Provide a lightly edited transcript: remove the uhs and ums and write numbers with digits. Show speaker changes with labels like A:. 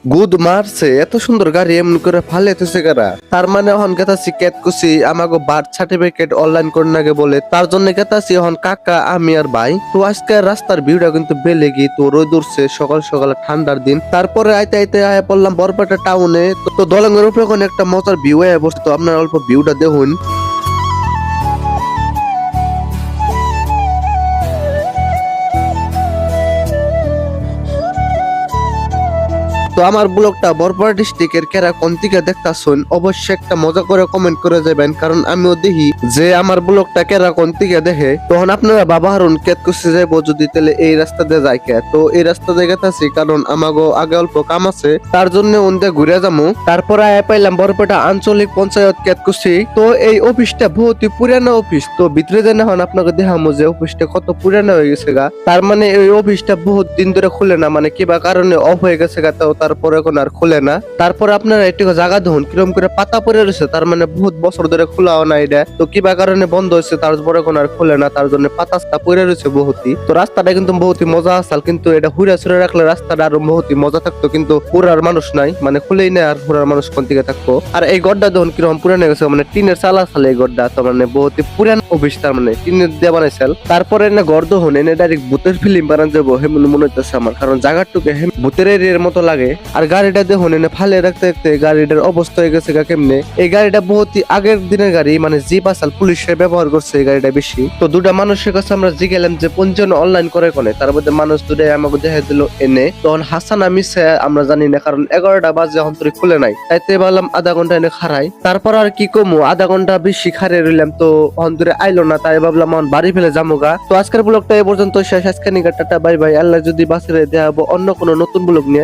A: গুদ মারছে এত সুন্দর গাড়ি এমন করে ফালাইতেছে কারা? তার মানে এখন কেতাছি কেট কুছি আমাকে বার্থ সার্টিফিকেট অনলাইন করে নাগে বলে তার জন্য কেতাছি এখন কাকা আমি আর ভাই। তো আজকে রাস্তার ভিউটা কিন্তু বেলেগি, তো রোদ উঠছে সকাল সকালে ঠান্ডার দিন। তারপরে আইতে আইতে আয়া পড়লাম বরপেটা টাউনে। তো দলঙ্গের উপরে কোনো একটা মজার ভিউ আয়া বসে, তো আপনার অল্প ভিউটা দেখুন। তো আমার ব্লগটা বরপেটা ডিস্ট্রিক্টের কেরা কোন দিকে দেখতাছুন অবশ্যই একটা মজা করে কমেন্ট করে যাবেন, কারণ আমিও দেখি যে আমার ব্লগটা কেরা কোন দিকে দেখে। তখন আপনারা বাবা হারুন কেত কুছি যাইবো যদি তাহলে এই রাস্তা দিয়ে যাই কে, তো এই রাস্তা দিয়ে গেতাছি কারণ আমাগো আগে অল্প কাম আছে তার জন্য ওনদে ঘুরে যাবো। তারপর আয়া পাইলাম বরপেটা আঞ্চলিক পঞ্চায়েত কেত কুছি। তো এই অফিসটা বহুতই পুরানো অফিস, তো ভিতরে যেন এখন আপনাকে দেখামো যে অফিসটা কত পুরানো হয়ে গেছে গা। তার মানে এই অফিসটা বহুত দিন ধরে খুলে না, মানে কিবা কারণে অফ হয়ে গেছে গা, তো তারপরে এখন আর খুলে না। তারপরে আপনারা একটু জায়গা দেখুন কিরকম করে পাতা পড়ে রয়েছে, তার মানে বহুত বছর ধরে খোলাও না এটা, তো কিবা কারণে বন্ধ হয়েছে তারপরে এখন আর খুলে না, তার জন্য পাতা পড়ে রয়েছে বহুতই। তো রাস্তাটা কিন্তু বহুতই মজা আসাল, কিন্তু এটা হুড়া ছুড়ে রাখলে রাস্তাটা আরো বহুতই মজা থাকতো, কিন্তু পুরার মানুষ নাই, মানে খুলেই না আর পুরার মানুষ কোন দিকে থাকতো। আর এই গড্ডা দেখুন কিরকম পুরানো গেছে, মানে টিনের চালা খালে এই গড্ডা, তো মানে বহুতই পুরান অফিস, তার মানে টিনের দিয়ে বানাইছিল। তারপরে এনে গর্দ হন এনে ডাইরেক্ট ভূতের ফিল্ম বানান যাবো হেমন মনে হইতেছে আমার, কারণ জায়গাটুকু ভূতের এরিয়ার মতো লাগে। আর গাড়িটা দেখুন এনে ফালে রাখতে রাখতে গাড়িটার অবস্থা হয়ে গেছে গা কেমনে। এই গাড়িটা বহুতই আগের দিনের গাড়ি, মানে জিপ আসাল পুলিশের ব্যবহার করছে এই গাড়িটা বেশি। তো দুটা মানুষের কাছে আমরা জিগেলাম যে পঞ্জীয়ন অনলাইন করে কোনে, তার মধ্যে মানুষ দুটাই আমাকে দেখা দিল এনে। তখন হাসান আমি আমরা জানি না, কারণ 11টা বাজে এখন তোর খুলে নাই, তাইতে ভাবলাম আধা ঘন্টা এনে খারাই। তারপর আর কি কমু, আধা ঘন্টা বেশি খারে রইলাম, তো অন্তরে আইলো না, তাই ভাবলাম এখন বাড়ি ফেলে যাবো গা। তো আজকের ব্লগটা এই পর্যন্ত শেষ। আজকে নিগা টাটা বাই বাই, আল্লাহ যদি বাঁচিয়ে দেওয়া হবো অন্য কোনো নতুন ব্লগ নিয়ে।